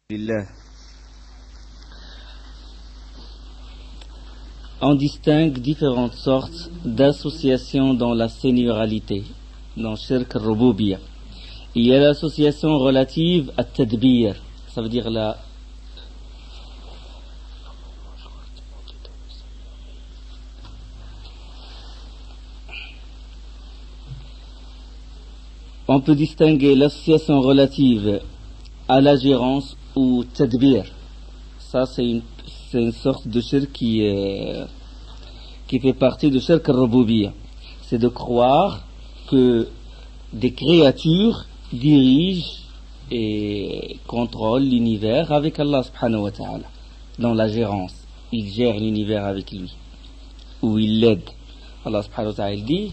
Lillah. On distingue différentes sortes d'associations dans la sénioralité, dans Shirk al-Rububiyya. Il y a l'association relative à Tadbir, ça veut dire la on peut distinguer l'association relative à la gérance ou Tadbir. Ça c'est une sorte de shirk qui fait partie de Shirk al-Rububiyya. C'est de croire que des créatures dirigent et contrôlent l'univers avec Allah subhanahu wa ta'ala. Dans la gérance, il gère l'univers avec lui, ou il l'aide. Allah subhanahu wa ta'ala dit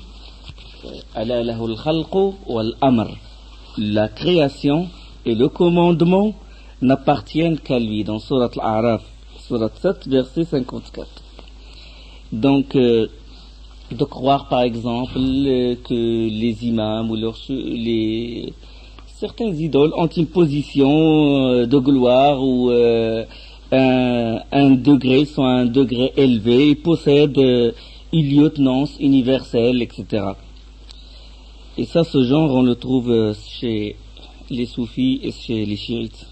Ala lahul khalqu wal amr. La création et le commandement n'appartiennent qu'à lui, dans Surat Al-A'raf, Surat 7, verset 54. Donc, de croire par exemple que les imams ou certains idoles ont une position de gloire ou un degré, soit un degré élevé, ils possèdent une lieutenance universelle, etc. Et ça, ce genre, on le trouve chez les soufis et chez les chiites.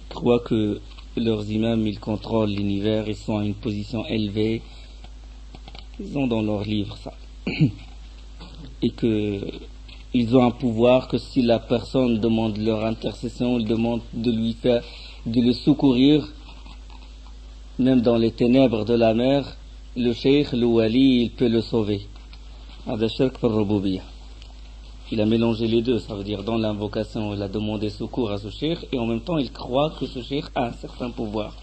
Ils croient que leurs imams, ils contrôlent l'univers, ils sont à une position élevée. Ils ont dans leurs livres ça. Et que ils ont un pouvoir que si la personne demande leur intercession, ils demandent de le secourir, même dans les ténèbres de la mer, le cheikh, le wali, il peut le sauver. Hada shirk al-rububiyya. Il a mélangé les deux, ça veut dire dans l'invocation, il a demandé secours à ce cheikh et en même temps il croit que ce cheikh a un certain pouvoir.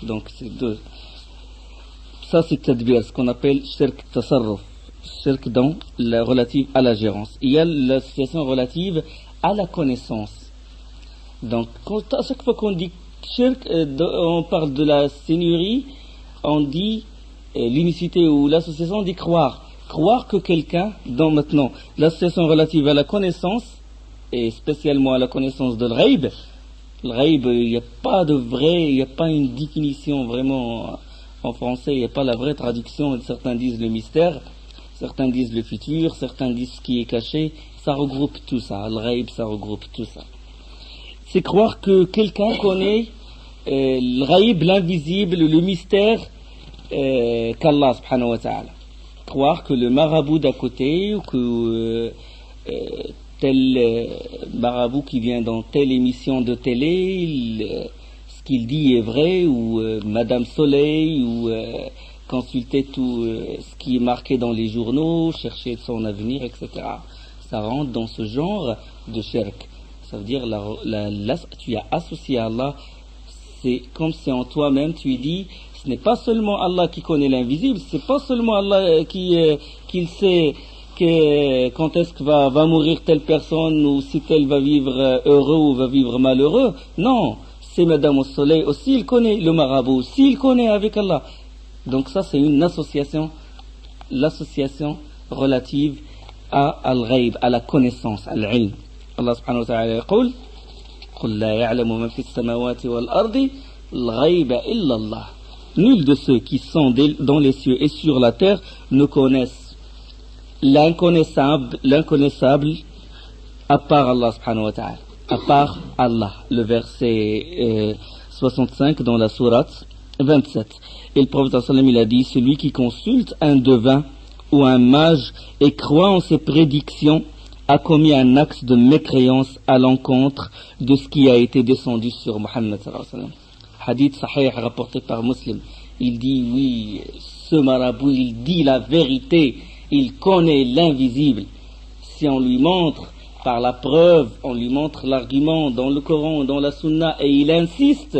Donc c'est deux. Ça c'est tadbir, ce qu'on appelle shirk tasarruf, shirk dans la relative à la gérance. Il y a l'association relative à la connaissance. Donc à chaque fois qu'on dit shirk, on parle de la seigneurie, on dit l'unicité ou l'association, on dit croire. Croire que quelqu'un, dans maintenant l'association relative à la connaissance, et spécialement à la connaissance de l'ghaib, il n'y a pas de vrai, il n'y a pas une définition vraiment en français, il n'y a pas la vraie traduction. Certains disent le mystère, certains disent le futur, certains disent ce qui est caché, ça regroupe tout ça, l'ghaib ça regroupe tout ça. C'est croire que quelqu'un connaît l'ghaib, l'invisible, le mystère qu'Allah subhanahu wa ta'ala. Croire que le marabout d'à côté ou que tel marabout qui vient dans telle émission de télé, ce qu'il dit est vrai, ou Madame Soleil, ou consulter tout ce qui est marqué dans les journaux, chercher son avenir, etc. Ça rentre dans ce genre de shirk. Ça veut dire tu as associé à Allah, c'est comme si en toi-même tu dis ce n'est pas seulement Allah qui connaît l'invisible, c'est pas seulement Allah qui sait que quand est-ce que va mourir telle personne ou si telle va vivre heureux ou va vivre malheureux. Non, c'est Madame au soleil aussi, il connaît le marabout aussi, il connaît avec Allah. Donc ça c'est une association, l'association relative à al-ghaib, à la connaissance, à l'ilm. Allah subhanahu wa ta'ala يقول قل لا يعلم من في السماوات والأرض الغيب إلا الله. Nul de ceux qui sont dans les cieux et sur la terre ne connaissent l'inconnaissable à part Allah subhanahu wa ta'ala, à part Allah. Le verset 65 dans la sourate 27. Et le prophète sallam il a dit, celui qui consulte un devin ou un mage et croit en ses prédictions a commis un acte de mécréance à l'encontre de ce qui a été descendu sur Muhammad sallallahu alayhi wa sallam. Hadith sahih rapporté par Muslim. Il dit oui, ce marabout, il dit la vérité, il connaît l'invisible. Si on lui montre par la preuve, on lui montre l'argument dans le Coran, dans la Sunna, et il insiste,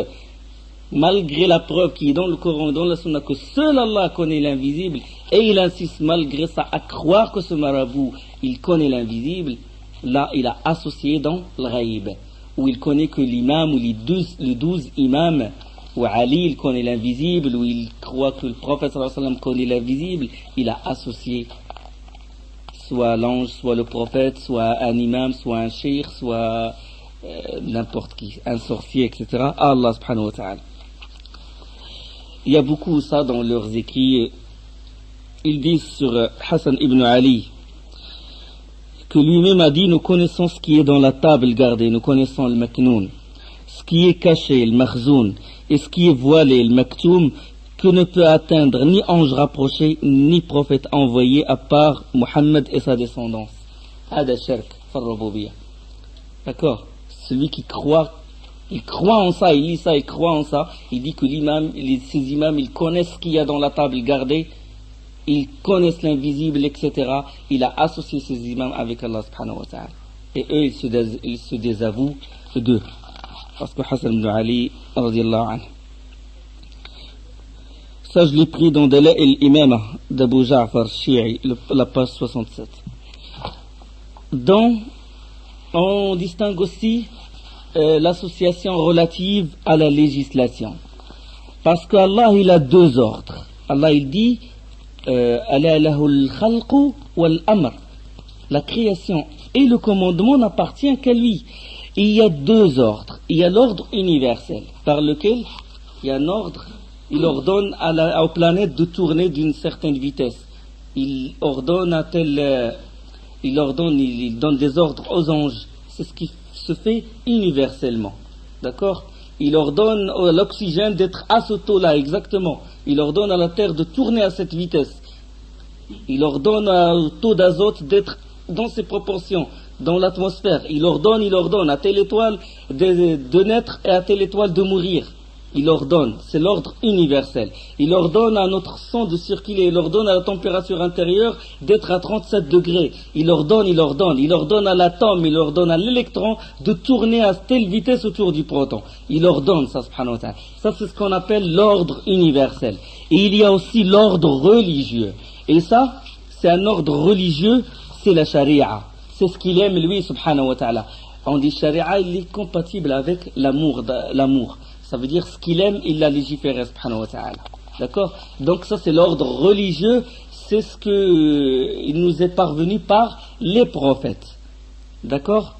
malgré la preuve qui est dans le Coran, dans la Sunna, que seul Allah connaît l'invisible, et il insiste malgré ça à croire que ce marabout, il connaît l'invisible, là il a associé dans le ghaib, où il connaît que l'imam ou les 12 imams, où Ali il connaît l'invisible, où il croit que le prophète sallallahu alayhi wa sallam connaît l'invisible, il a associé soit l'ange, soit le prophète, soit un imam, soit un cheikh, soit n'importe qui, un sorcier, etc., à Allah subhanahu wa ta'ala. Il y a beaucoup ça dans leurs écrits. Ils disent sur Hassan ibn Ali que lui-même a dit: nous connaissons ce qui est dans la table gardée, nous connaissons le maknoun, ce qui est caché, le makhzoun, et ce qui est voilé, le maktoum, que ne peut atteindre ni ange rapproché, ni prophète envoyé, à part Muhammad et sa descendance. Hada shirk farraboubiya. D'accord? Celui qui croit, il croit en ça, il lit ça, il croit en ça, il dit que ces imams, ils connaissent ce qu'il y a dans la table gardée, ils connaissent l'invisible, etc. Il a associé ces imams avec Allah subhanahu wa ta'ala. Et eux, ils se désavouent d'eux. Parce que Hassan ibn Ali, radiallahu anhu. Ça, je l'ai pris dans Dala el-Imama d'Abu Ja'far Shi'i, la page 67. On distingue aussi l'association relative à la législation. Parce qu'Allah, il a deux ordres. Allah, il dit Ala lahul khalqu wal amr. La création et le commandement n'appartient qu'à lui. Et il y a deux ordres. Il y a l'ordre universel, par lequel il y a un ordre. Il ordonne aux planètes de tourner d'une certaine vitesse. Il donne des ordres aux anges. C'est ce qui se fait universellement. D'accord? Il ordonne à l'oxygène d'être à ce taux-là, exactement. Il ordonne à la Terre de tourner à cette vitesse. Il ordonne au taux d'azote d'être dans ses proportions, dans l'atmosphère. Il ordonne à telle étoile de naître et à telle étoile de mourir. Il ordonne, c'est l'ordre universel. Il ordonne à notre sang de circuler, il ordonne à la température intérieure d'être à 37 degrés. Il ordonne à l'atome, il ordonne à l'électron de tourner à telle vitesse autour du proton. Il ordonne ça, subhanahu wa ta'ala. Ça, c'est ce qu'on appelle l'ordre universel. Et il y a aussi l'ordre religieux. Et ça, c'est un ordre religieux, c'est la charia. C'est ce qu'il aime, lui, subhanahu wa ta'ala. On dit charia, il est compatible avec l'amour. Ça veut dire ce qu'il aime, il l'a légiféré, subhanahu wa ta'ala. D'accord? Donc ça, c'est l'ordre religieux, c'est ce il nous est parvenu par les prophètes. D'accord?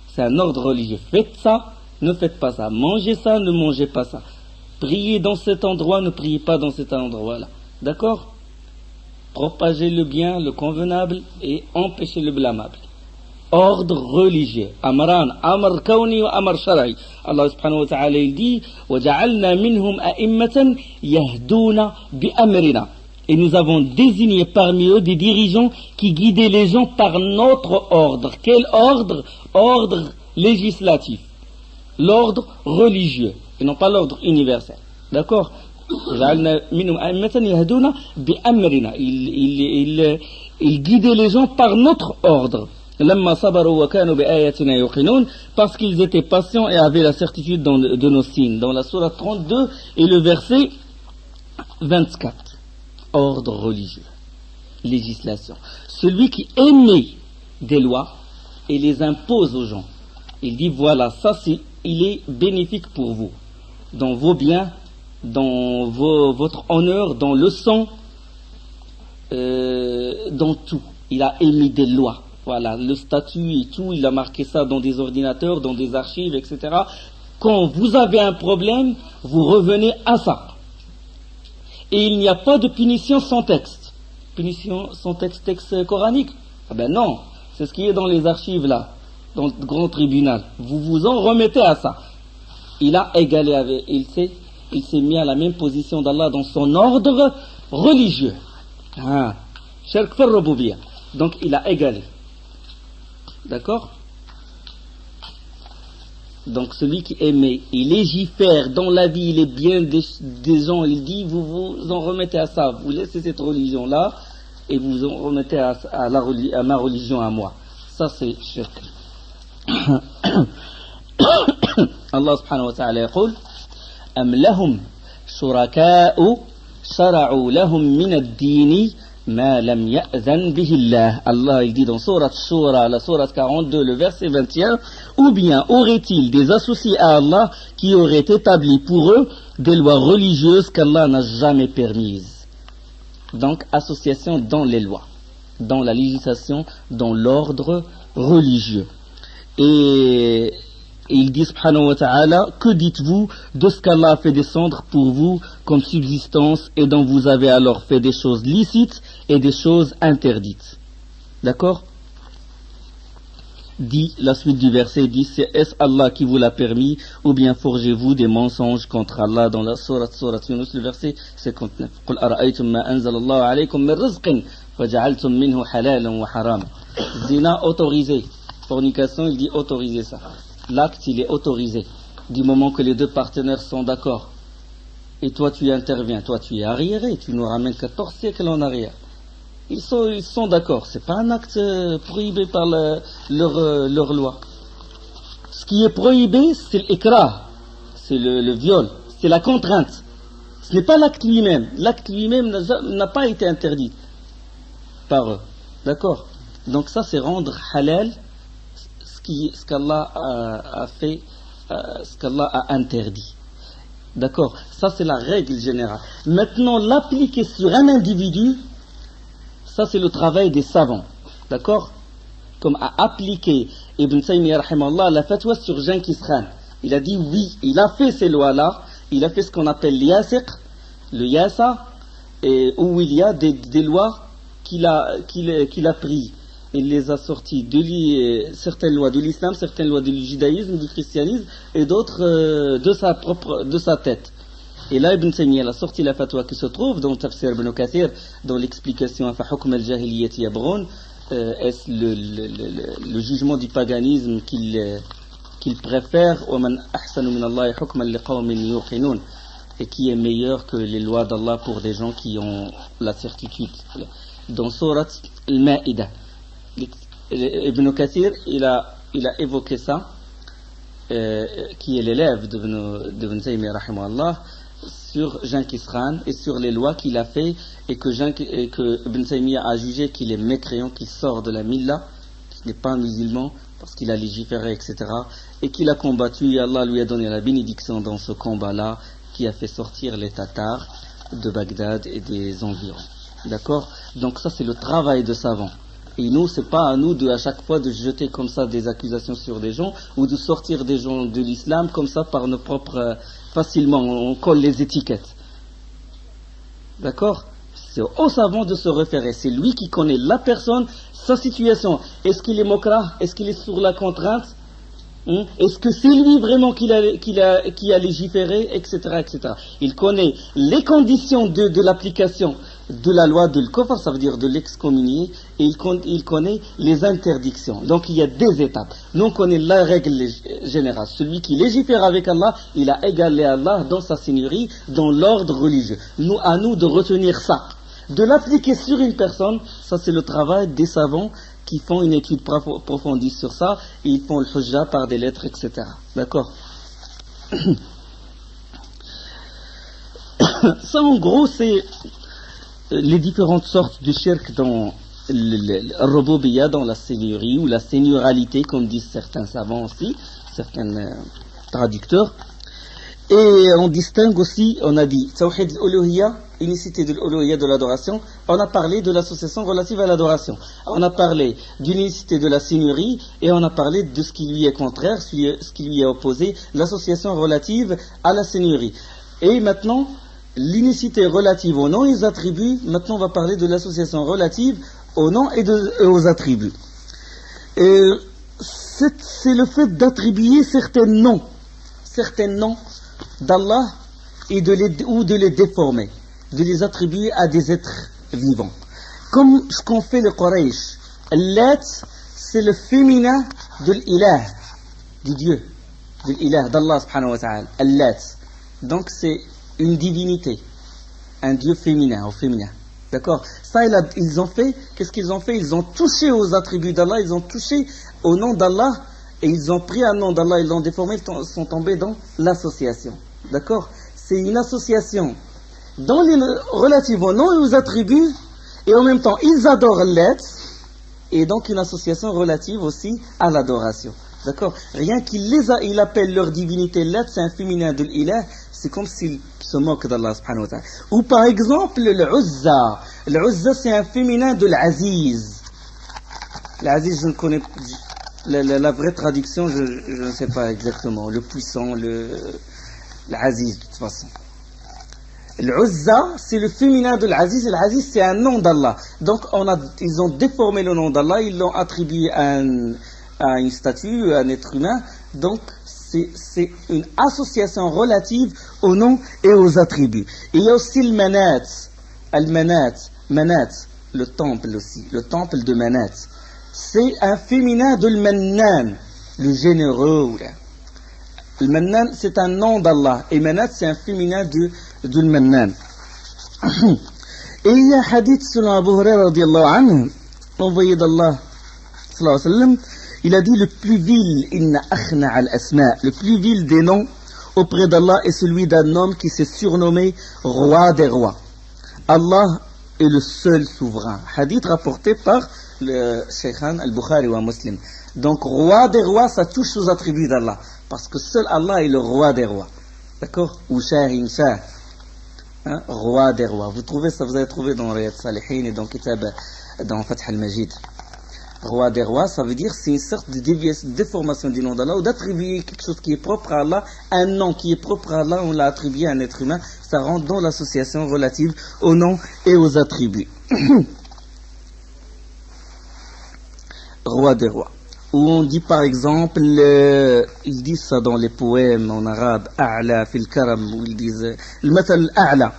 C'est un ordre religieux. Faites ça, ne faites pas ça. Mangez ça, ne mangez pas ça. Priez dans cet endroit, ne priez pas dans cet endroit-là. D'accord? Propagez le bien, le convenable, et empêchez le blâmable. Ordre religieux. Amran, amr kawni wa amr shar'i. Allah subhanahu wa ta'ala il dit وَجَعَلْنَا مِنْهُمْ أَئِمَّةً يَهْدُونَ بِأَمْرِنَا. Et nous avons désigné parmi eux des dirigeants qui guidaient les gens par notre ordre. Quel ordre? Ordre législatif. L'ordre religieux. Et non pas l'ordre universel. D'accord? وَجَعَلْنَا مِنْهُمْ أَئِمَّةً يَهْدُونَ بِأَمْرِنَا. Il guidait les gens par notre ordre. Parce qu'ils étaient patients et avaient la certitude de nos signes. Dans la sourate 32 et le verset 24. Ordre religieux, législation. Celui qui émet des lois et les impose aux gens. Il dit voilà, ça il est bénéfique pour vous. Dans vos biens, dans votre honneur, dans le sang, dans tout. Il a émis des lois. Voilà, le statut et tout, il a marqué ça dans des ordinateurs, dans des archives, etc. Quand vous avez un problème, vous revenez à ça. Et il n'y a pas de punition sans texte. Punition sans texte coranique? Ah ben non, c'est ce qui est dans les archives là, dans le grand tribunal. Vous vous en remettez à ça. Il a égalé avec, il s'est mis à la même position d'Allah dans son ordre religieux. Shirk fi ar-rububiyyah. Donc il a égalé. D'accord? Donc celui qui émet, il légifère dans la vie, les biens des gens, il dit vous vous en remettez à ça, vous laissez cette religion là et vous vous en remettez à ma religion à moi. Ça c'est shirk. Allah subhanahu wa ta'ala يقول أم لهم شركاء شرعوا لهم من الدين ما لم يأذن به الله. Allah il dit dans sourate Shura, la sourate 42, le verset 21, ou bien aurait-il des associés à Allah qui auraient établi pour eux des lois religieuses qu'Allah n'a jamais permises. Donc association dans les lois, dans la législation, dans l'ordre religieux. Et Et il dit subhanahu wa ta'ala, que dites-vous de ce qu'Allah a fait descendre pour vous comme subsistance et dont vous avez alors fait des choses licites et des choses interdites. D'accord? Dit, la suite du verset dit, c'est est-ce Allah qui vous l'a permis ou bien forgez-vous des mensonges contre Allah dans la sourate Yunus, le verset 59. قُلْ أَرَأَيْتُمْ مَا أَنزَلَ اللَّهُ عَلَيْكُمْ مِنْ رِزْقٍ فَجَعَلْتُمْ مِنْهُ حَلَالًا وَحَرَامًا. Zina autorisé. Fornication, il dit autoriser ça. L'acte, il est autorisé. Du moment que les deux partenaires sont d'accord. Et toi, tu interviens. Toi, tu es arriéré. Tu nous ramènes 14 siècles en arrière. Ils sont d'accord. C'est pas un acte prohibé par leur loi. Ce qui est prohibé, c'est l'ikra. C'est le viol. C'est la contrainte. Ce n'est pas l'acte lui-même. L'acte lui-même n'a pas été interdit par eux. D'accord? Donc ça, c'est rendre halal ce qu'Allah a fait, ce qu'Allah a interdit. D'accord? Ça, c'est la règle générale. Maintenant, l'appliquer sur un individu, ça, c'est le travail des savants. D'accord? Comme a appliqué Ibn Taymiyyah rahimallah la fatwa sur Genghis Khan. Il a dit oui, il a fait ces lois-là, il a fait ce qu'on appelle l'yasiq, le yasa, où il y a des lois qu'il a pris. Il les a sorties certaines lois de l'islam, certaines lois du judaïsme, du christianisme, et d'autres de sa tête. Et là, Ibn Taymiyyah a sorti la fatwa qui se trouve dans Tafsir Ibn Kathir, dans l'explication à Hukm al-Jahiliyyati Yabrun, est-ce le jugement du paganisme qu'il préfère, وَمَنْ أَحْسَنُ مِنَ اللَّهِ حُكْمًا لِقَوْمٍ يُوقِنُونَ, et qui est meilleur que les lois d'Allah pour des gens qui ont la certitude. Dans Surat al-Ma'idah, Ibn Kathir, il a évoqué ça, qui est l'élève d'Ibn Taymiyyah rahimahullah, sur Genghis Khan et sur les lois qu'il a fait et que Ibn Taymiyyah a jugé qu'il est mécréant, qu'il sort de la milla, qu'il n'est pas un musulman parce qu'il a légiféré, etc. et qu'il a combattu, et Allah lui a donné la bénédiction dans ce combat-là qui a fait sortir les Tatars de Bagdad et des environs. D'accord? Donc ça, c'est le travail de savant. Et nous, c'est pas à nous à chaque fois de jeter comme ça des accusations sur des gens ou de sortir des gens de l'islam comme ça par nos propres facilement, on colle les étiquettes. D'accord? C'est au savant de se référer. C'est lui qui connaît la personne, sa situation. Est-ce qu'il est mokra? Est-ce qu'il est sur la contrainte? Est-ce que c'est lui vraiment qui a légiféré, etc., etc. Il connaît les conditions de l'application de la loi de l'kufr, ça veut dire de l'excommunier, et il connaît les interdictions. Donc il y a des étapes. Nous on connaît la règle générale. Celui qui légifère avec Allah, il a égalé Allah dans sa seigneurie, dans l'ordre religieux. À nous de retenir ça. De l'appliquer sur une personne, ça c'est le travail des savants qui font une étude approfondie sur ça, et ils font le hujja par des lettres, etc. D'accord? Ça en gros c'est les différentes sortes de shirk dans le rububiyya, dans la seigneurie ou la seigneuralité, comme disent certains savants aussi, certains traducteurs. Et on distingue aussi, on a dit Tawhid al-Uluhiyya, unicité de l'Uluhiyya, de l'adoration. On a parlé de l'association relative à l'adoration. On a parlé d'une unicité de la seigneurie et on a parlé de ce qui lui est contraire, ce qui lui est opposé, l'association relative à la seigneurie. Et maintenant, l'unicité relative aux noms et aux attributs. Maintenant, on va parler de l'association relative aux noms et aux attributs. C'est le fait d'attribuer certains noms d'Allah ou de les déformer, de les attribuer à des êtres vivants. Comme ce qu'ont fait les Quraysh. Al-Lat, c'est le féminin de l'ilah, du Dieu, de l'ilah, d'Allah subhanahu wa ta'ala. Al-Lat. Donc c'est une divinité, un Dieu féminin, au féminin. D'accord? Ça, ils ont fait, qu'est-ce qu'ils ont fait? Ils ont touché aux attributs d'Allah, ils ont touché au nom d'Allah, et ils ont pris un nom d'Allah, ils l'ont déformé, ils sont tombés dans l'association. D'accord? C'est une association dans les relatives aux noms et aux attributs, et en même temps, ils adorent l'être, et donc une association relative aussi à l'adoration. D'accord? Rien il appelle leur divinité l'être, c'est un féminin de l'ilah, c'est comme s'ils se moquent d'Allah subhanahu wa ta'ala. Ou par exemple, l'Uzza. L'Uzza, c'est un féminin de l'Aziz. L'Aziz, je ne connais pas. La vraie traduction, je ne sais pas exactement. Le puissant, l'Aziz, de toute façon. L'Uzza, c'est le féminin de l'Aziz. L'Aziz, c'est un nom d'Allah. Donc, ils ont déformé le nom d'Allah, ils l'ont attribué à une statue, à un être humain. Donc, c'est une association relative aux noms et aux attributs. Et il y a aussi le Manat. Manat, le temple aussi. Le temple de Manat. C'est un féminin de l'Mannan, le généreux. Le Mannan, c'est un nom d'Allah. Et Manat, c'est un féminin de l'Mannan. Et il y a un hadith selon Abu Hurairah radiallahu anhu, envoyé d'Allah, sallallahu alayhi wa sallam, il a dit le plus vil, inna akhna al-asma, le plus vil des noms auprès d'Allah est celui d'un homme qui s'est surnommé roi des rois. Allah est le seul souverain. Hadith rapporté par le Shaykhan al-Bukhari ou Muslim. Donc, roi des rois, ça touche aux attributs d'Allah. Parce que seul Allah est le roi des rois. D'accord? Ou Shahin Shah. Roi des rois. Vous trouvez ça, vous avez trouvé dans Riyad Salihin et dans Kitab, dans Fath al-Majid. Roi des rois, ça veut dire c'est une sorte de déformation du nom d'Allah ou d'attribuer quelque chose qui est propre à Allah, un nom qui est propre à Allah, on l'a attribué à un être humain, ça rentre dans l'association relative aux noms et aux attributs. Roi des rois. Où on dit par exemple, ils disent ça dans les poèmes en arabe, A'la fil karam, où ils disent, le matal A'la.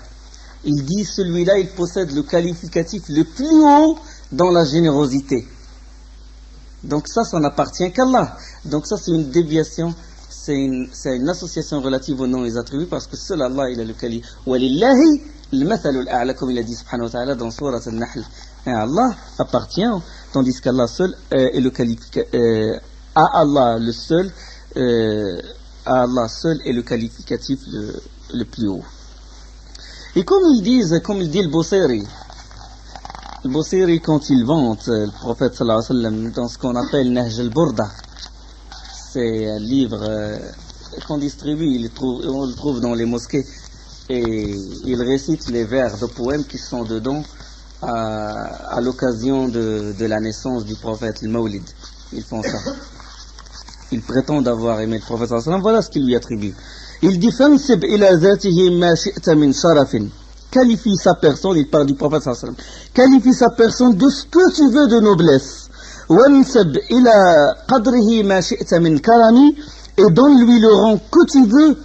Ils disent celui-là, il possède le qualificatif le plus haut dans la générosité. Donc ça n'appartient qu'Allah. Donc ça, c'est une déviation, c'est une association relative aux noms et aux attributs, parce que seul Allah, il a le qualificatif. Walillahi, le matal al-a'la, comme il a dit, subhanahu wa ta'ala, dans Surat al-Nahl. Et Allah appartient, tandis qu'Allah seul est le qualificatif, à Allah le seul, à Allah seul est le qualificatif le plus haut. Et comme ils disent, comme il dit le Busiri, quand il vante le prophète sallallahu alayhi wa sallam dans ce qu'on appelle Nahj al-Burda, c'est un livre qu'on distribue, on le trouve dans les mosquées, et il récite les vers de poèmes qui sont dedans à l'occasion de la naissance du prophète, le Mawlid. Ils font ça. Ils prétendent avoir aimé le prophète sallallahu alayhi wa sallam. Voilà ce qu'il lui attribue. Il dit fansib ila zatihi ma shi'ta min sharafin. Qualifie sa personne, il parle du prophète sallallahu alayhi wa sallam. Qualifie sa personne de ce que tu veux de noblesse. Wansib ila qadrihi ma shi'ta min karami. Et donne-lui le rang que tu veux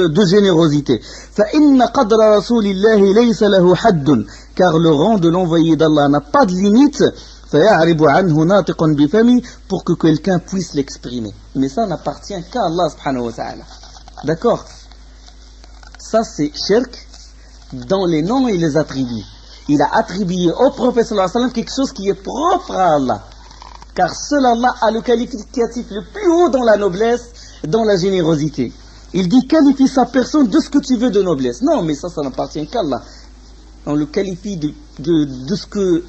de générosité. فَإِنَّ قَدْرَ رَسُولِ اللَّهِ لَيْسَ لَهُ حَدٌّ. Car le rang de l'envoyé d'Allah n'a pas de limite. فَيَعْرِبُ عَنْهُ نَاطِقٌ بِفَمِهِ. Pour que quelqu'un puisse l'exprimer. Mais ça n'appartient qu'à Allah subhanahu wa ta'ala. D'accord? Ça c'est shirk dans les noms et les attributs. Il a attribué au prophète sallallahu alayhi wa sallam quelque chose qui est propre à Allah. Car seul Allah a le qualificatif le plus haut dans la noblesse, dans la générosité. Il dit qualifie sa personne de ce que tu veux de noblesse. Non, mais ça n'appartient qu'à Allah. On le qualifie de ce que...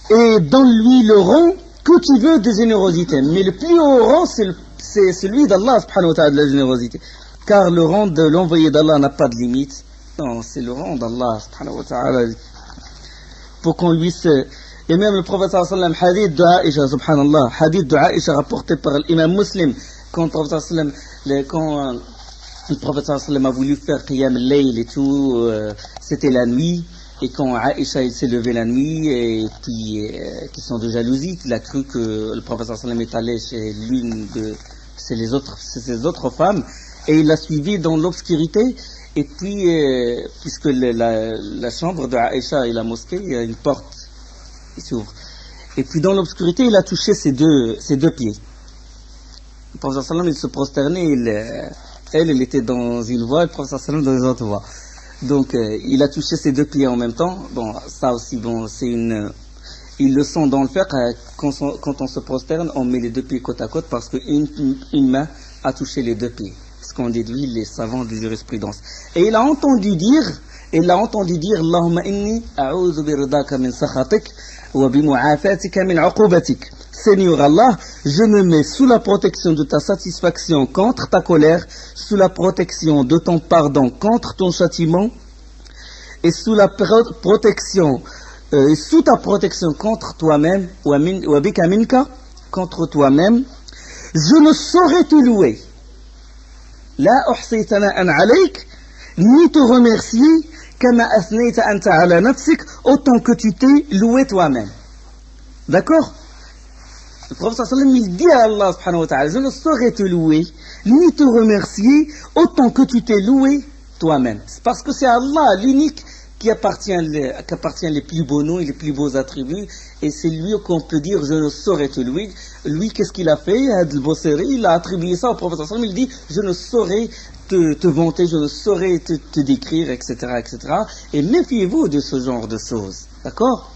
Et donne-lui le rang que tu veux de générosité. Mais le plus haut rang, c'est celui d'Allah, subhanahu wa ta'ala, de la générosité. Car le rang de l'envoyé d'Allah n'a pas de limite. Non, c'est le rang d'Allah, subhanahu wa ta'ala. Pour qu'on lui se... Et même le prophète sallallahu alayhi wa sallam, hadith de Aïcha, subhanallah, hadith de Aïcha rapporté par l'imam Muslim, quand le prophète sallallahu alayhi wa sallam a voulu faire qiyam al-layl et tout, c'était la nuit, et quand Aïcha s'est levée la nuit, et puis, question de jalousie, il a cru que le prophète sallallahu alayhi wa sallam est allé chez l'une de ses autres femmes, et il l'a suivi dans l'obscurité, et puis, puisque la chambre de Aïcha et la mosquée, il y a une porte, il s'ouvre. Et puis dans l'obscurité, il a touché ses deux pieds. Le prophète sallam, il se prosternait, elle était dans une voie, le prophète sallam dans une autre voie. Donc il a touché ses deux pieds en même temps. Bon, ça aussi, bon, c'est ils le sont dans le fiqh, quand on se prosterne, on met les deux pieds côte à côte parce qu'une main a touché les deux pieds. Ce qu'on déduit les savants de jurisprudence. Et il a entendu dire, Allahumma inni a'udhu biridaka min sakhatik wa bimu'afatika min 'uqubatik. Seigneur Allah, je me mets sous la protection de ta satisfaction contre ta colère, sous la protection de ton pardon contre ton châtiment, et sous ta protection contre toi-même, wa bika minka, contre toi-même, je ne saurais te louer. La uhsi thana'an alayk, ni te remercier, kama athnayta anta ala nafsik, autant que tu t'es loué toi-même. D'accord? Le prophète sallam il dit à Allah subhanahu wa ta'ala, je ne saurais te louer, ni te remercier, autant que tu t'es loué toi-même. C'est parce que c'est Allah l'unique qui appartient les plus beaux noms et les plus beaux attributs, et c'est lui qu'on peut dire je ne saurais te louer. Lui, qu'est-ce qu'il a fait? Al-Boseri, il a attribué ça au prophète sallam, il dit je ne saurais te vanter, je ne saurais te décrire, etc., etc. Et méfiez-vous de ce genre de choses, d'accord?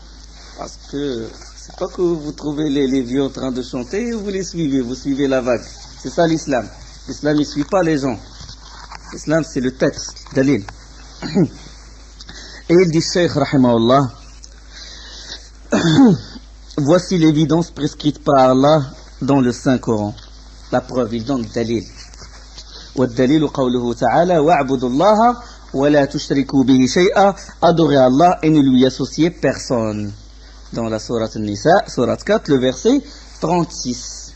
Parce que c'est pas que vous trouvez les vieux en train de chanter, vous les suivez, vous suivez la vague. C'est ça l'islam. L'islam, il ne suit pas les gens. L'islam, c'est le texte, dalil. Et il dit, Cheikh, rahimahullah, voici l'évidence prescrite par Allah dans le Saint-Coran. La preuve, il donne dalil. والدليل قوله تعالى واعبدوا الله ولا تشركوا به شيئا, adorez Allah et ne lui associez personne. Dans la sourate An-Nisa, sourate 4, le verset 36.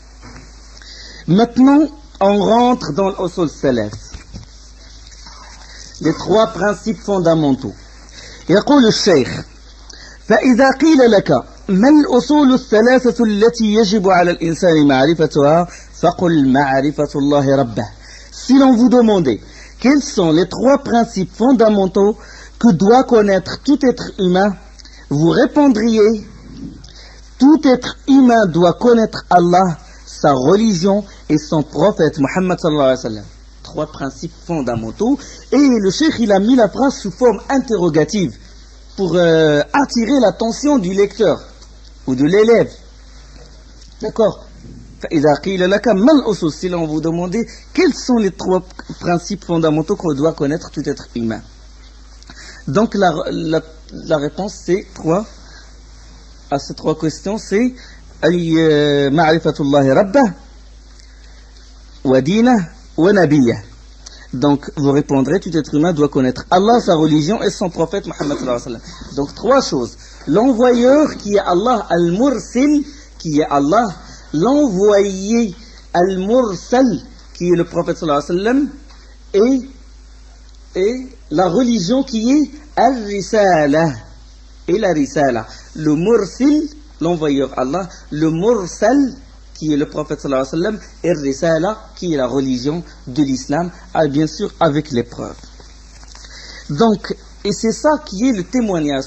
Maintenant, on rentre dans l'usul salaf. Les trois principes fondamentaux. يقول الشيخ فإذا قيل لك ما الأصول الثلاثة التي يجب على الإنسان معرفتها فقل معرفة الله ربه. Si l'on vous demandait quels sont les trois principes fondamentaux que doit connaître tout être humain, vous répondriez tout être humain doit connaître Allah, sa religion et son prophète Muhammad sallallahu alayhi wa sallam. Trois principes fondamentaux. Et le cheikh il a mis la phrase sous forme interrogative pour attirer l'attention du lecteur ou de l'élève. D'accord? Si l'on vous demandait quels sont les trois principes fondamentaux qu'on doit connaître tout être humain. Donc la réponse c'est trois. À ces trois questions c'est ma'rifatullahi rabbah wa dinah wa nabiyyah. Donc vous répondrez tout être humain doit connaître Allah, sa religion et son prophète Muhammad sallallahu alayhi wa sallam. Donc trois choses. L'envoyeur qui est Allah, al-mursil qui est Allah, l'envoyé al-mursal qui est le prophète sallallahu alayhi wa sallam et la religion qui est al-risala et la risala. Le mursil, l'envoyeur Allah, le mursal qui est le prophète sallallahu alayhi wa sallam et risala qui est la religion de l'islam, bien sûr avec les preuves. Donc, et c'est ça qui est le témoignage.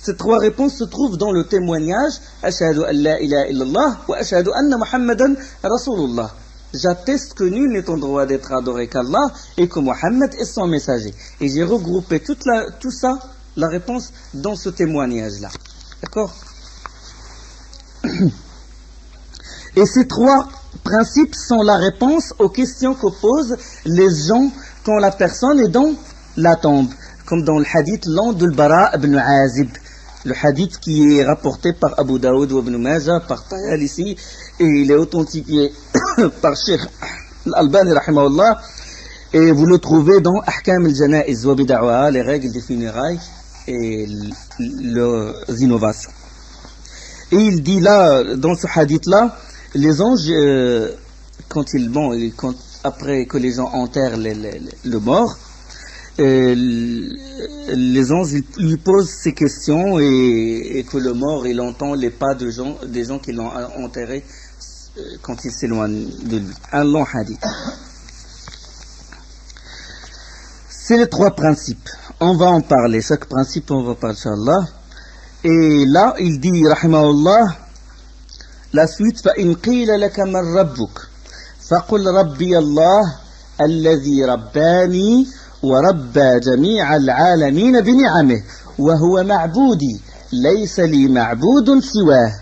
Ces trois réponses se trouvent dans le témoignage Ashhadu an la ilaha illallah wa ashhadu anna Muhammadan Rasulullah. J'atteste que nul n'est en droit d'être adoré qu'Allah et que Mohammed est son messager. Et j'ai regroupé tout ça, la réponse, dans ce témoignage-là. D'accord? Et ces trois principes sont la réponse aux questions que posent les gens quand la personne est dans la tombe. Comme dans le hadith long de Bara ibn Azib. Le hadith qui est rapporté par Abu Daoud ou Ibn Majah, par Tayalisi, et il est authentifié par Cheikh Al-Albani rahimahullah, et vous le trouvez dans Ahkam al-Janaiz wa Bid'aha, les règles des funérailles et leurs innovations. Et il dit là, dans ce hadith-là, les anges, après que les gens enterrent le mort, les anges lui posent ces questions et que le mort il entend les pas des gens qui l'ont enterré quand il s'éloigne de lui. Un long hadith. C'est les trois principes. On va en parler. Chaque principe on va parler, Inch'Allah. Et là il dit rahimahullah la suite فإن قيل لك من ربك فقل ربي الله الذي رباني وربى جميع العالمين بنعمه وهو معبودي ليس لي معبود سواه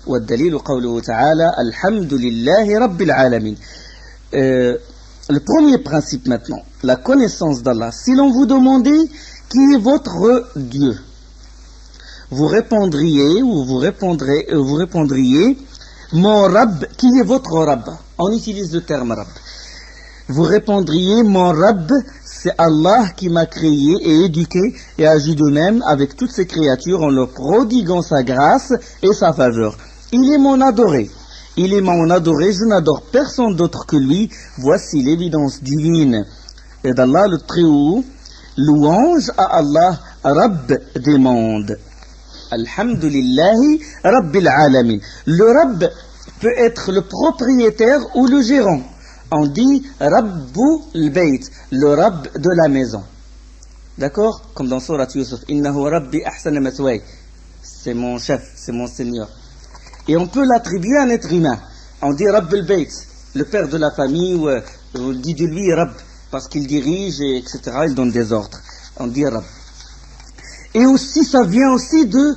والدليل قوله تعالى الحمد لله رب العالمين. Le premier principe maintenant, la connaissance d'Allah. Si l'on vous demandait qui est votre Dieu, vous répondriez mon Rabb, qui est votre Rabb. On utilise le terme Rabb. Vous répondriez mon Rabb, c'est Allah qui m'a créé et éduqué et agit de même avec toutes ses créatures en leur prodiguant sa grâce et sa faveur. il est mon adoré. Il est mon adoré, je n'adore personne d'autre que lui. Voici l'évidence divine et d'Allah le Très-Haut. Louange à Allah, Rabb des mondes. Alhamdulillahi Rabbil Alamin. Le Rabb peut être le propriétaire ou le gérant. On dit Rabbu al-Bayt, le Rabb de la maison. D'accord? Comme dans Surat Yusuf. Innahu Rabbi ahsana mathway. C'est mon chef, c'est mon seigneur. Et on peut l'attribuer à un être humain. On dit Rabb al-Bayt, le père de la famille, ou on dit de lui Rabb, parce qu'il dirige, etc. Il donne des ordres. On dit Rabb. Et aussi, ça vient aussi de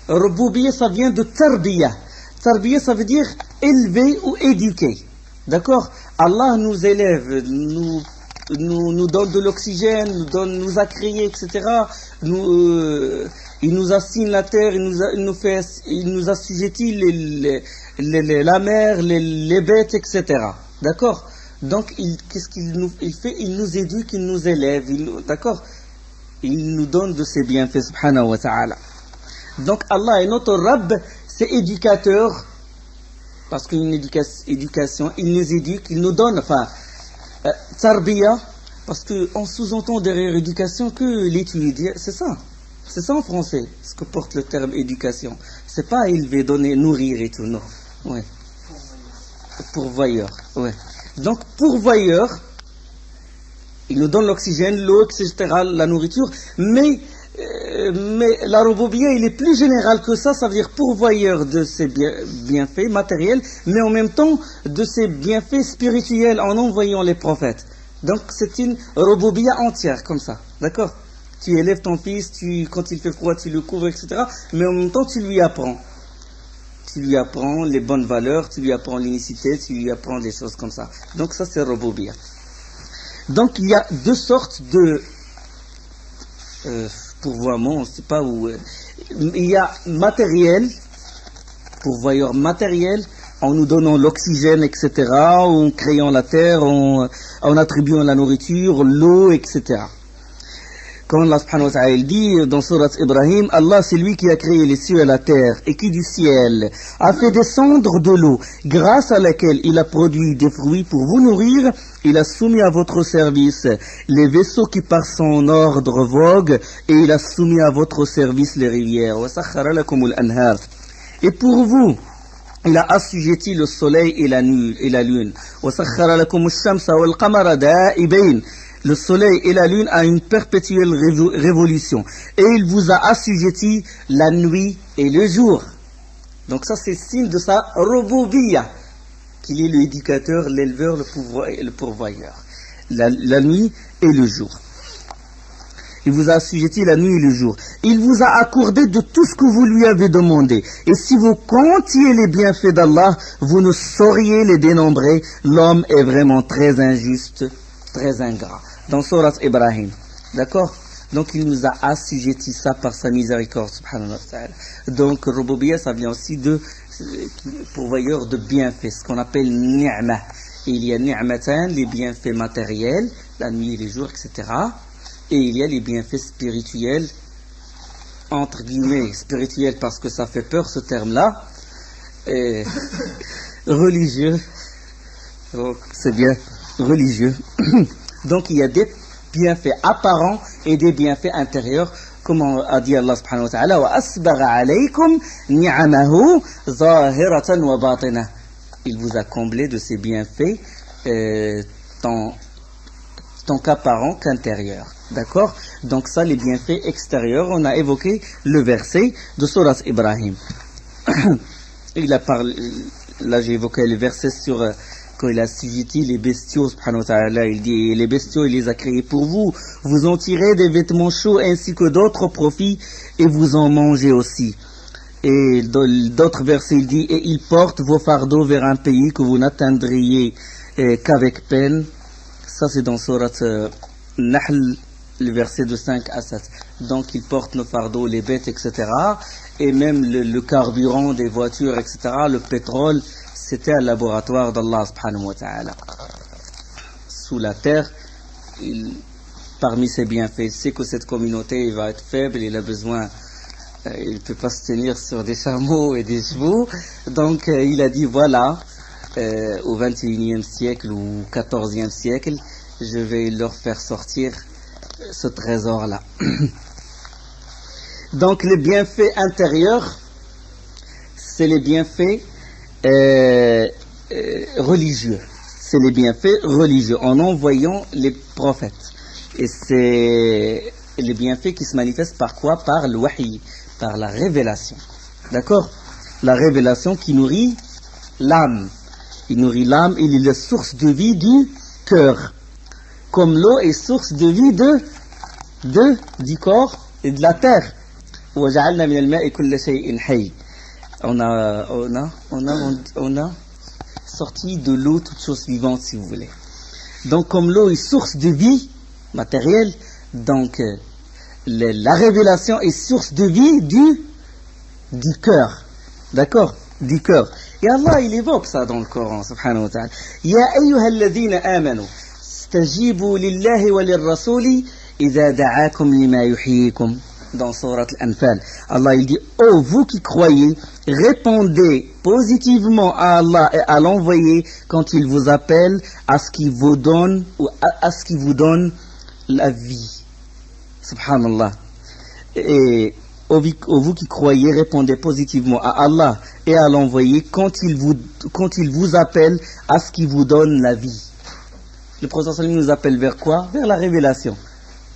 Rububiyyah, ça vient de Tarbiyah. Tarbiyah, ça veut dire élever ou éduquer. D'accord? Allah nous élève, nous donne de l'oxygène, nous a créés, etc. Il nous assigne la terre, il nous assujettit la mer, les bêtes, etc. D'accord? Donc, qu'est-ce qu'il fait? Il nous éduque, il nous élève, d'accord? Il nous donne de ses bienfaits, subhanahu wa ta'ala. Donc, Allah est notre Rabb, c'est éducateur, parce qu'une éducation, il nous éduque, il nous donne, enfin, Tarbiyah, parce qu'on sous-entend derrière éducation que l'étude, c'est ça. C'est ça en français, ce que porte le terme éducation. C'est pas élever, donner, nourrir et tout, non. Ouais. Pourvoyeur, ouais. Donc, pourvoyeur, il nous donne l'oxygène, l'eau, etc., la nourriture, mais la Rububiyyah, il est plus général que ça, ça veut dire pourvoyeur de ses bienfaits matériels, mais en même temps de ses bienfaits spirituels en envoyant les prophètes. Donc, c'est une Rububiyyah entière, comme ça, d'accord? Tu élèves ton fils, quand il fait froid, tu le couvres, etc., mais en même temps, tu lui apprends. Tu lui apprends les bonnes valeurs, tu lui apprends l'unicité, tu lui apprends des choses comme ça. Donc, ça, c'est Rububiyyah. Donc, il y a deux sortes de pourvoiement, on ne sait pas où. Il y a matériel, pourvoyeur matériel, en nous donnant l'oxygène, etc., en créant la terre, en attribuant la nourriture, l'eau, etc. Comme Allah subhanahu wa ta'ala dit dans Surat Ibrahim, Allah c'est lui qui a créé les cieux et la terre et qui du ciel a fait descendre de l'eau grâce à laquelle il a produit des fruits pour vous nourrir. Il a soumis à votre service les vaisseaux qui par son ordre voguent et il a soumis à votre service les rivières. Et pour vous, il a assujetti le soleil et la lune. Le soleil et la lune a une perpétuelle révolution. Et il vous a assujetti la nuit et le jour. Donc ça c'est signe de sa Rububiyyah, qu'il est l'éducateur, l'éleveur, le pourvoyeur. La nuit et le jour. Il vous a assujetti la nuit et le jour. Il vous a accordé de tout ce que vous lui avez demandé. Et si vous comptiez les bienfaits d'Allah, vous ne sauriez les dénombrer. L'homme est vraiment très injuste, très ingrat. Dans Surat Ibrahim. D'accord? Donc il nous a assujetti ça par sa miséricorde, subhanahu wa ta'ala. Donc Rububiyyah, ça vient aussi de pourvoyeur de bienfaits, ce qu'on appelle ni'mah. Et il y a ni'matan, les bienfaits matériels, la nuit, les jours, etc. Et il y a les bienfaits spirituels, entre guillemets, spirituels parce que ça fait peur ce terme-là, et religieux, donc c'est bien, religieux. Donc il y a des bienfaits apparents et des bienfaits intérieurs, comme a dit Allah subhanahu wa ta'ala, wa asbagha alaykum ni'amahu zahiratan wa batina. Il vous a comblé de ses bienfaits, tant qu'apparent qu'intérieur. D'accord? Donc ça, les bienfaits extérieurs, on a évoqué le verset de Surat Ibrahim. Il a parlé, là j'ai évoqué le verset sur quand il a assujetti les bestiaux, subhanahu wa ta'ala, il dit, les bestiaux, il les a créés pour vous, vous en tirez des vêtements chauds ainsi que d'autres profits, et vous en mangez aussi. Et dans d'autres versets, il dit, et il porte vos fardeaux vers un pays que vous n'atteindriez qu'avec peine. Ça, c'est dans Surat Nahl, le verset de 5 à 7. Donc, il porte nos fardeaux, les bêtes, etc. Et même le carburant des voitures, etc., le pétrole, c'était un laboratoire d'Allah, subhanahu wa ta'ala. Sous la terre, parmi ses bienfaits, il sait que cette communauté va être faible, il a besoin il ne peut pas se tenir sur des chameaux et des chevaux. Donc il a dit voilà, au XXIe siècle ou XIVe siècle, je vais leur faire sortir ce trésor-là. Donc les bienfaits intérieurs, c'est les bienfaits religieux. C'est les bienfaits religieux en envoyant les prophètes. Et c'est les bienfaits qui se manifestent par quoi? Par le wahi, par la révélation. D'accord? La révélation qui nourrit l'âme. Il nourrit l'âme, il est la source de vie du cœur. Comme l'eau est source de vie du corps et de la terre. وَجَعَلْنَا مِنَ الْمَاءِ كُلَّ شَيْءٍ حَيٍّ. On a sorti de l'eau toute chose vivante, si vous voulez. Donc comme l'eau est source de vie matérielle, donc la révélation est source de vie du cœur. D'accord? Du cœur. Et Allah, il évoque ça dans le Coran, subhanahu wa ta'ala. Ya ayyuha alladhina amanu, stajibu lillahi wa lirrasuli idha da'akum lima yuhyikum. Dans Surat Al-Anfal, Allah il dit, oh vous qui croyez, répondez positivement à Allah et à l'envoyé quand il vous appelle à ce qui vous donne ou à ce qui vous donne la vie. Subhanallah. Et vous qui croyez, répondez positivement à Allah et à l'envoyé quand il vous appelle à ce qui vous donne la vie. Le prophète sallallahu nous appelle vers quoi? Vers la révélation.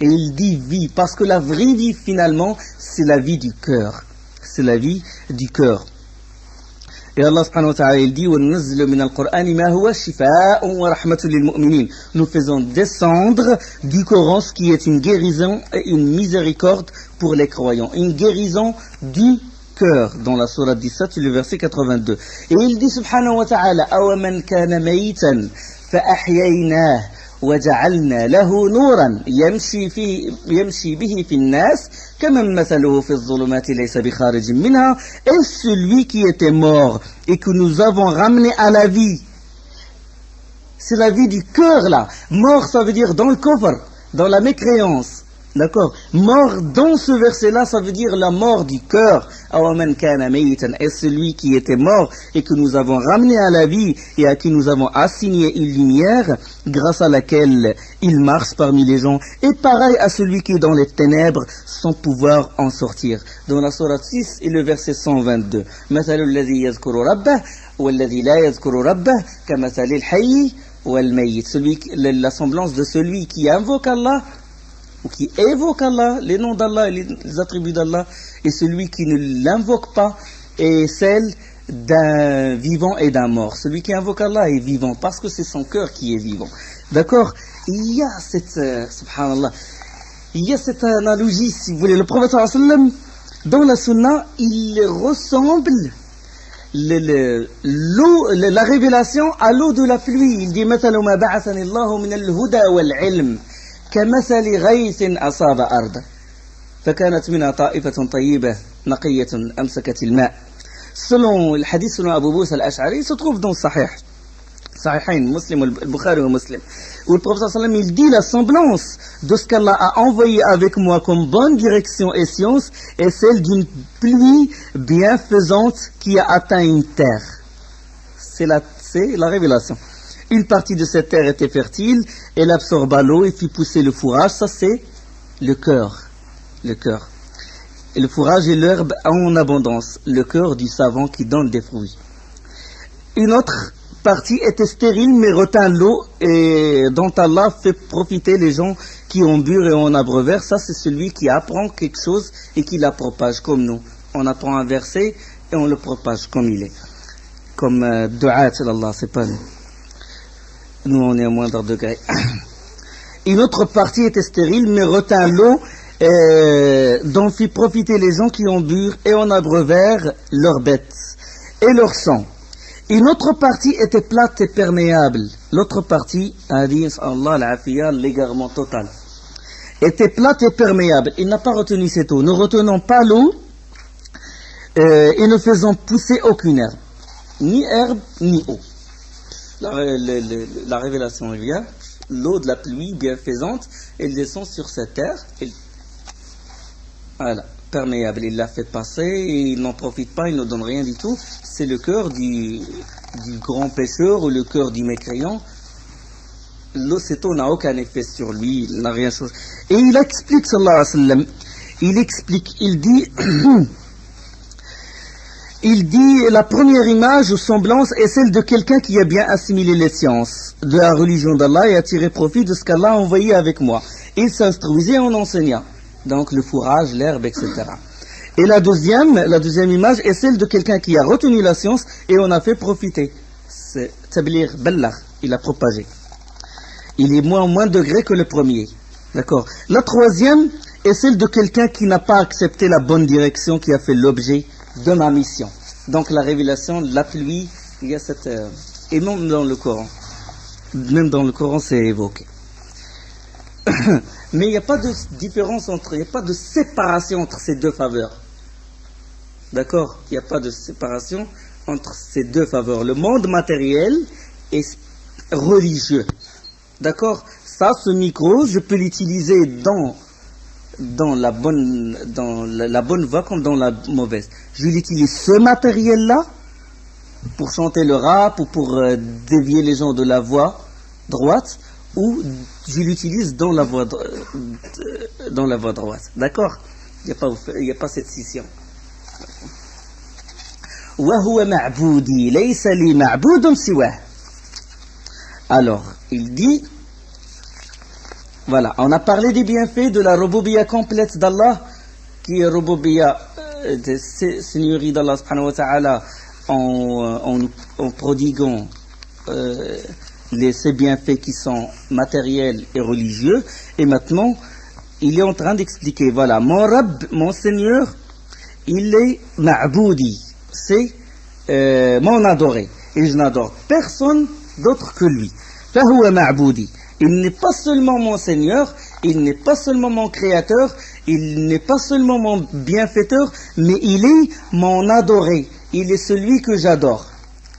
Et il dit vie, parce que la vraie vie finalement, c'est la vie du cœur. C'est la vie du cœur. Et Allah subhanahu wa ta'ala, il dit وَنُنَزِّلُ مِنَ الْقُرْآنِ مَا هُوَ شِفَاءٌ وَرَحْمَةٌ لِلْمُؤْمِنِينَ. Nous faisons descendre du Coran ce qui est une guérison et une miséricorde pour les croyants. Une guérison du cœur, dans la sourate 17, le verset 82. Et il dit subhanahu wa ta'ala أَوَمَنْ كَانَ مَيْتًا فَأَحْيَيْنَاهُ وجعلنا له نورا يمشي به في الناس كمن مثله في الظلمات ليس بخارج منها. Et celui qui était mort et que nous avons ramené à la vie, c'est la vie du cœur là. Mort, ça veut dire dans le coffre, dans la mécréance. D'accord? Mort dans ce verset-là, ça veut dire la mort du cœur. Et celui qui était mort et que nous avons ramené à la vie et à qui nous avons assigné une lumière grâce à laquelle il marche parmi les gens. Et pareil à celui qui est dans les ténèbres sans pouvoir en sortir. Dans la sourate 6 et le verset 122. مثل الذي يذكر ربه والذي لا يذكر ربه كمثل الحي والميت. La semblance de celui qui invoque Allah ou qui évoque Allah, les noms d'Allah et les attributs d'Allah, et celui qui ne l'invoque pas est celle d'un vivant et d'un mort. Celui qui invoque Allah est vivant parce que c'est son cœur qui est vivant. D'accord? Il y a subhanallah, il y a cette analogie, si vous voulez. Le prophète sallam, dans la sunna, il ressemble la révélation à l'eau de la pluie. Il dit مثل ما بعثني الله من الهدى والعلم كمثل غيث أصاب أرضا فكانت منها طائفة طيبة نقية أمسكت الماء. Selon le hadith selon Abu Musa al-Ash'ari, il se trouve dans Sahihain, Muslim, al-Bukhari ou Muslim, où le prophète sallam il dit la semblance de ce qu'Allah a envoyé avec moi comme bonne direction et science est celle d'une pluie bienfaisante qui a atteint une terre. C'est la révélation. Une partie de cette terre était fertile, elle absorba l'eau et fit pousser le fourrage. Ça c'est le cœur. Le cœur. Et le fourrage et l'herbe en abondance. Le cœur du savant qui donne des fruits. Une autre partie était stérile mais retint l'eau et dont Allah fait profiter les gens qui ont bu et en abreuvèrent. Ça c'est celui qui apprend quelque chose et qui la propage comme nous. On apprend un verset et on le propage comme il est. Comme du'at Allah, c'est pas nous. Nous, on est à moindre degré. Une autre partie était stérile, mais retint l'eau dont fit profiter les gens qui ont bu et en abreuvèrent leurs bêtes et leur sang. Une autre partie était plate et perméable. L'autre partie, l'égarement total, était plate et perméable. Il n'a pas retenu cette eau. Ne retenons pas l'eau et ne faisons pousser aucune herbe. Ni herbe, ni eau. La révélation vient, l'eau de la pluie bienfaisante, elle descend sur cette terre. Voilà. perméable, il l'a fait passer, et il n'en profite pas, il ne donne rien du tout. C'est le cœur du grand pécheur ou le cœur du mécréant. Cette eau n'a aucun effet sur lui, il n'a rien chose. Et il explique, sallallahu alayhi wa sallam, il dit, la première image ou semblance est celle de quelqu'un qui a bien assimilé les sciences de la religion d'Allah et a tiré profit de ce qu'Allah a envoyé avec moi. Il s'instruisait en enseignant. Donc le fourrage, l'herbe, etc. Et la deuxième image est celle de quelqu'un qui a retenu la science et en a fait profiter. C'est tablir ballah, il a propagé. Il est moins degré que le premier. D'accord. La troisième est celle de quelqu'un qui n'a pas accepté la bonne direction qui a fait l'objet de ma mission. Donc la révélation, la pluie, il y a cette... et même dans le Coran. Même dans le Coran, c'est évoqué. Mais il n'y a pas de différence il n'y a pas de séparation entre ces deux faveurs. D'accord? Il n'y a pas de séparation entre ces deux faveurs. Le monde matériel est religieux. D'accord? Ça, ce micro, je peux l'utiliser dans la bonne voie comme dans la mauvaise. Je vais utiliser ce matériel-là pour chanter le rap ou pour dévier les gens de la voie droite, ou je l'utilise dans la voie droite. D'accord? Il n'y a pas cette scission. Alors, il dit, voilà, on a parlé des bienfaits de la rububiyya complète d'Allah, qui est rububiyya des seigneuries d'Allah subhanahu wa ta'ala en prodiguant ces bienfaits qui sont matériels et religieux. Et maintenant, il est en train d'expliquer, voilà, mon Rabb, mon Seigneur, il est ma'boudi, c'est mon adoré, et je n'adore personne d'autre que lui. Fahuwa ma'boudi. Il n'est pas seulement mon Seigneur, il n'est pas seulement mon Créateur, il n'est pas seulement mon bienfaiteur, mais il est mon adoré, il est celui que j'adore.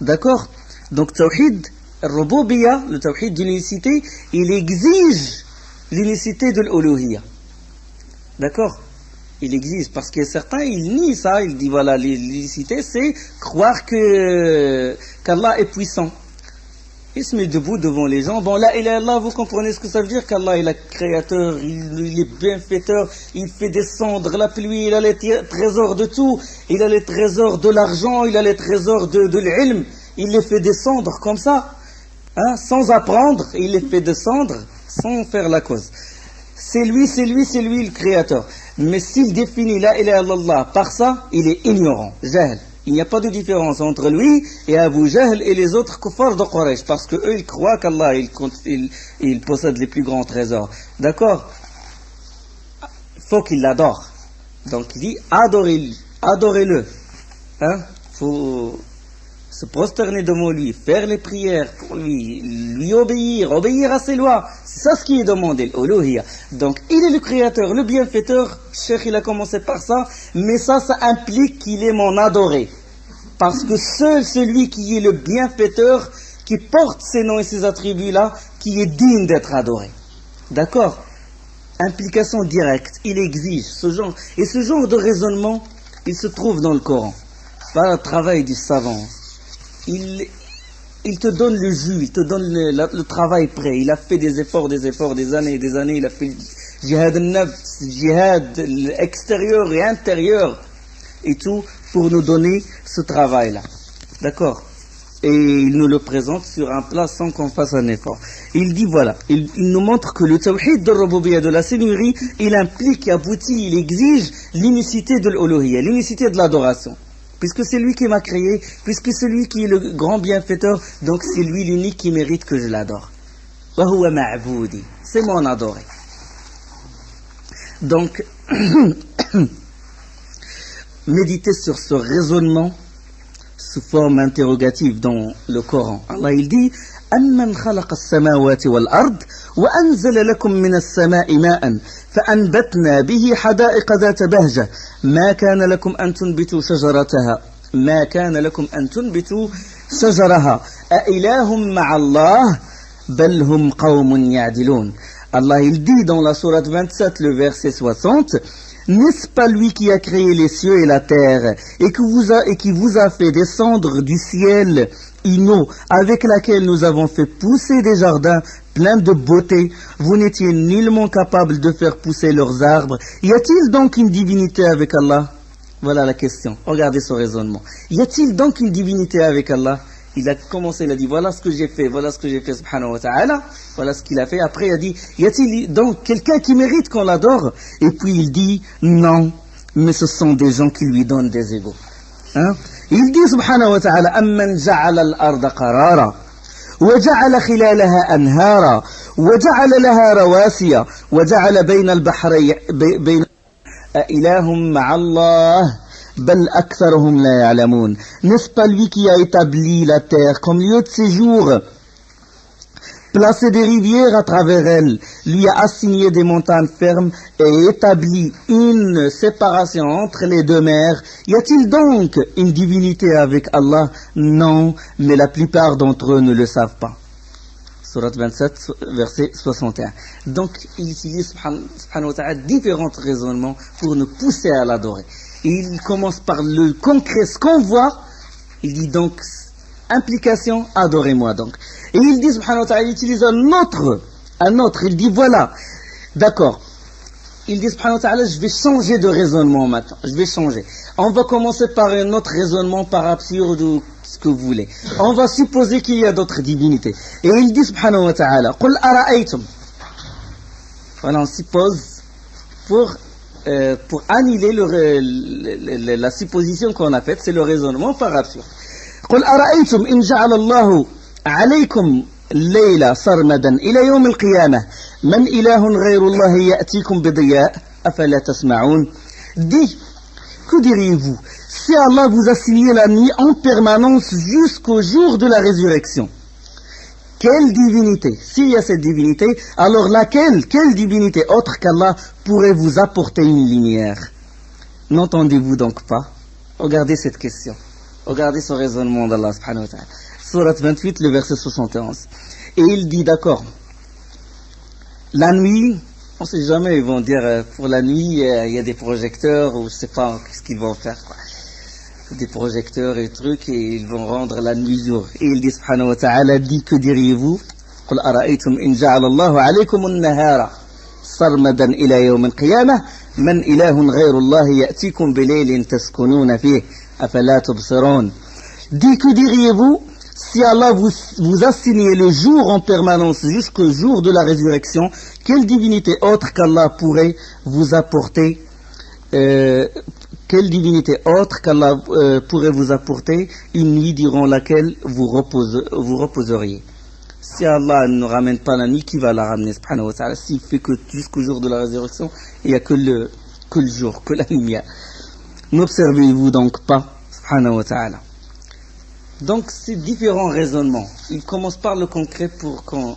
D'accord? Donc Tawhid Rububiyya, le Tawhid de l'unicité, il exige l'unicité de l'uluhiyya. D'accord? Il exige, parce que certains, ils nient ça, ils disent voilà, l'unicité, c'est croire qu'Allah est puissant. Il se met debout devant les gens. Bon, là, il est Allah, vous comprenez ce que ça veut dire? Qu'Allah est le créateur, il est bienfaiteur, il fait descendre la pluie, il a les trésors de tout, il a les trésors de l'argent, il a les trésors de l'ilm, il les fait descendre comme ça, hein, sans apprendre, il les fait descendre sans faire la cause. C'est lui le créateur. Mais s'il définit la ilaha illallah par ça, il est ignorant, jahl. Il n'y a pas de différence entre lui et Abu Jahl et les autres kuffars de Quraysh, parce qu'eux, ils croient qu'Allah, il possède les plus grands trésors. D'accord? Il faut qu'il l'adore. Donc il dit, adorez-le. Hein? Faut se prosterner devant lui, faire les prières pour lui obéir à ses lois. C'est ça ce qui est demandé, l'uluhiyya. Donc il est le créateur, le bienfaiteur. Cheikh, il a commencé par ça, mais ça implique qu'il est mon adoré. Parce que seul celui qui est le bienfaiteur, qui porte ces noms et ces attributs-là, qui est digne d'être adoré. D'accord? Implication directe, il exige ce genre. Et ce genre de raisonnement, il se trouve dans le Coran. Par le travail du savant. Il te donne le jus, il te donne le travail prêt. Il a fait des efforts, des années, il a fait jihad al-nafs, jihad extérieur et intérieur, et tout, pour nous donner ce travail-là. D'accord? Et il nous le présente sur un plat sans qu'on fasse un effort. Il dit voilà, il nous montre que le tawhid de rububiyya, de la seigneurie, il implique, aboutit, il exige l'unicité de l'uluhiyya, l'unicité de l'adoration. Puisque c'est lui qui m'a créé, puisque c'est lui qui est le grand bienfaiteur, donc c'est lui l'unique qui mérite que je l'adore. Wa huwa ma'boudi, c'est mon adoré. Donc, méditez sur ce raisonnement sous forme interrogative dans le Coran. Allah il dit أَمَّنْ خَلَقَ السَّمَاوَاتِ وَالْأَرْضِ وَأَنزَلَ لَكُم مِّنَ السَّمَاءِ مَاءً فَأَنبَتْنَا بِهِ حَدَائِقَ ذَاتَ بَهْجَةٍ ما كان لكم أن تنبتوا شجرها أإله مع الله بل هم قوم يعدلون. Allah il dit dans la sourate 27, le verset 60, N'est-ce pas lui qui a créé les cieux et la terre et qui vous a fait descendre du ciel une eau avec laquelle nous avons fait pousser des jardins pleins de beauté? Vous n'étiez nullement capable de faire pousser leurs arbres. Y a-t-il donc une divinité avec Allah? Voilà la question. Regardez ce raisonnement. Y a-t-il donc une divinité avec Allah? Il a commencé, il a dit voilà ce que j'ai fait, subhanahu wa ta'ala, voilà ce qu'il a fait. Après il a dit, y a-t-il donc quelqu'un qui mérite qu'on l'adore? Et puis il dit, non, mais ce sont des gens qui lui donnent des égaux. Hein? Il dit subhanahu wa ta'ala, amman ja'ala al-arda qarara, wa ja'ala khilalaha anhara, wa ja'ala laha rawasiya, wa ja'ala bayna al-bahrayn, ilahum ma'allah. N'est-ce pas lui qui a établi la terre comme lieu de séjour, placé des rivières à travers elle, lui a assigné des montagnes fermes et établi une séparation entre les deux mers? Y a-t-il donc une divinité avec Allah? Non, mais la plupart d'entre eux ne le savent pas. Surat 27, verset 61. Donc, il utilise subhanahu wa ta'ala différents raisonnements pour nous pousser à l'adorer. Il commence par le concret, ce qu'on voit. Il dit donc, implication, adorez-moi donc. Et il dit, subhanahu wa ta'ala, il utilise un autre, il dit voilà, d'accord. Il dit, subhanahu wa ta'ala, je vais changer de raisonnement maintenant, je vais changer. On va commencer par un autre raisonnement, par absurde ou ce que vous voulez. On va supposer qu'il y a d'autres divinités. Et il dit, subhanahu wa ta'ala, qul ara'aytum. Voilà, on suppose pour annuler la supposition qu'on a faite, c'est le raisonnement par absurde. قل أرأيتم إن جعل الله عليكم الليل سرمدا إلى يوم القيامة من إله غير الله يأتيكم بضياء أفلا تسمعون. Dis, que diriez-vous si Allah vous a signé la nuit en permanence jusqu'au jour de la résurrection? Quelle divinité? S'il y a cette divinité, alors quelle divinité autre qu'Allah pourrait vous apporter une lumière? N'entendez-vous donc pas? Regardez cette question. Regardez ce raisonnement d'Allah subhanahu wa ta'ala. Surat 28, le verset 71. Et il dit, d'accord, la nuit, on ne sait jamais, ils vont dire, pour la nuit, il y a des projecteurs, ou je ne sais pas ce qu'ils vont faire, quoi. Des projecteurs et trucs, et ils vont rendre la nuit jour. Et il dit, subhanahu wa ta'ala, dit, que diriez-vous? قل أرأيتم إن جعل الله عليكم النهار سرمدا إلى يوم القيامة من إله غير الله يأتيكم بليل تسكنون فيه أفلا تبصرون. Dit, que diriez-vous si Allah vous a signé le jour en permanence jusqu'au jour de la résurrection? Quelle divinité autre qu'Allah pourrait vous apporter quelle divinité autre qu'Allah pourrait vous apporter une nuit durant laquelle vous reposeriez? Si Allah ne ramène pas la nuit, qui va la ramener, subhanahu wa ta'ala? S'il fait que jusqu'au jour de la résurrection, il n'y a que le jour, que la lumière. N'observez-vous donc pas, subhanahu wa ta'ala? Donc, c'est différents raisonnements. Il commence par le concret pour qu'on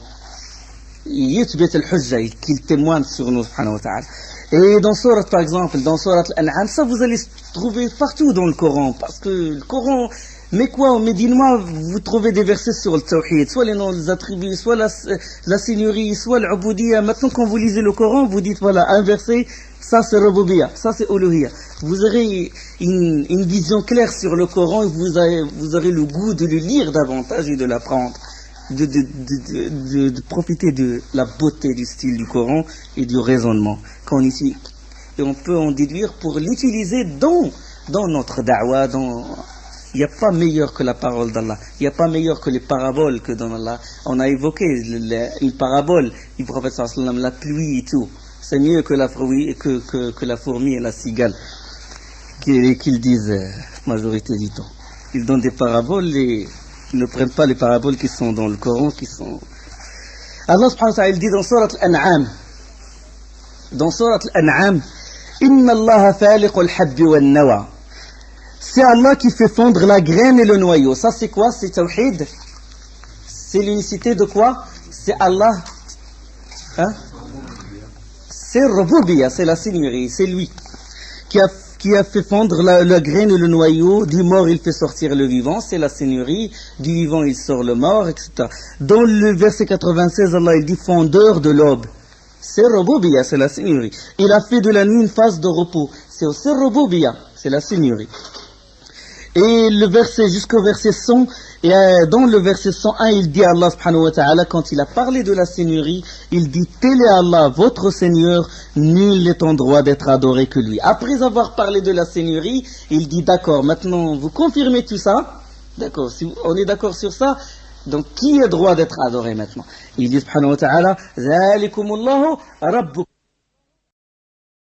yithbit al-hujja, qu'il témoigne sur nous, subhanahu wa ta'ala. Et dans Surat, par exemple, dans Surat Al-An'am, ça vous allez trouver partout dans le Coran, parce que le Coran, mais quoi, mais dis-moi, vous trouvez des versets sur le tawhid, soit les noms des attributs, soit la seigneurie, soit l'ubudiyya. Maintenant, quand vous lisez le Coran, vous dites, voilà, un verset, ça c'est rububiyya, ça c'est uluhiyya. Vous aurez une vision claire sur le Coran, et vous aurez le goût de le lire davantage et de l'apprendre. De profiter de la beauté du style du Coran et du raisonnement qu'on ici. Et on peut en déduire pour l'utiliser dans notre da'wah. Il n'y a pas meilleur que la parole d'Allah. Il n'y a pas meilleur que les paraboles que dans Allah. On a évoqué une parabole du prophète sallallahu alayhi wa sallam, la pluie et tout. C'est mieux que la fourmi et la cigale qu'ils disent majorité du temps. Ils donnent des paraboles et ils ne prennent pas les paraboles qui sont dans le Coran, qui sont... Allah subhanahu wa ta'ala, il dit dans Surat Al-An'am, Inna Allah faliq al-habbi wal-nawa. C'est Allah qui fait fondre la graine et le noyau. Ça c'est quoi? C'est tawhid. C'est l'unicité de quoi? C'est Allah. Hein? C'est Rububiyya, c'est la seigneurie, c'est lui qui a fait fondre la graine et le noyau. Du mort il fait sortir le vivant, c'est la seigneurie. Du vivant il sort le mort, etc. Dans le verset 96, Allah il dit fondeur de l'aube. C'est Rububiya, c'est la Seigneurie. Il a fait de la nuit une phase de repos. C'est aussi Rububiya, c'est la Seigneurie. Et le verset, jusqu'au verset 100, et dans le verset 101, il dit à Allah subhanahu wa ta'ala, quand il a parlé de la Seigneurie, il dit, tel est Allah, votre Seigneur, nul n'est en droit d'être adoré que lui. Après avoir parlé de la Seigneurie, il dit, d'accord, maintenant, vous confirmez tout ça? D'accord, si on est d'accord sur ça, donc qui est droit d'être adoré maintenant? Il dit subhanahu wa ta'ala, ذَلِكُمُ اللَّهُ رَبُّكُمْ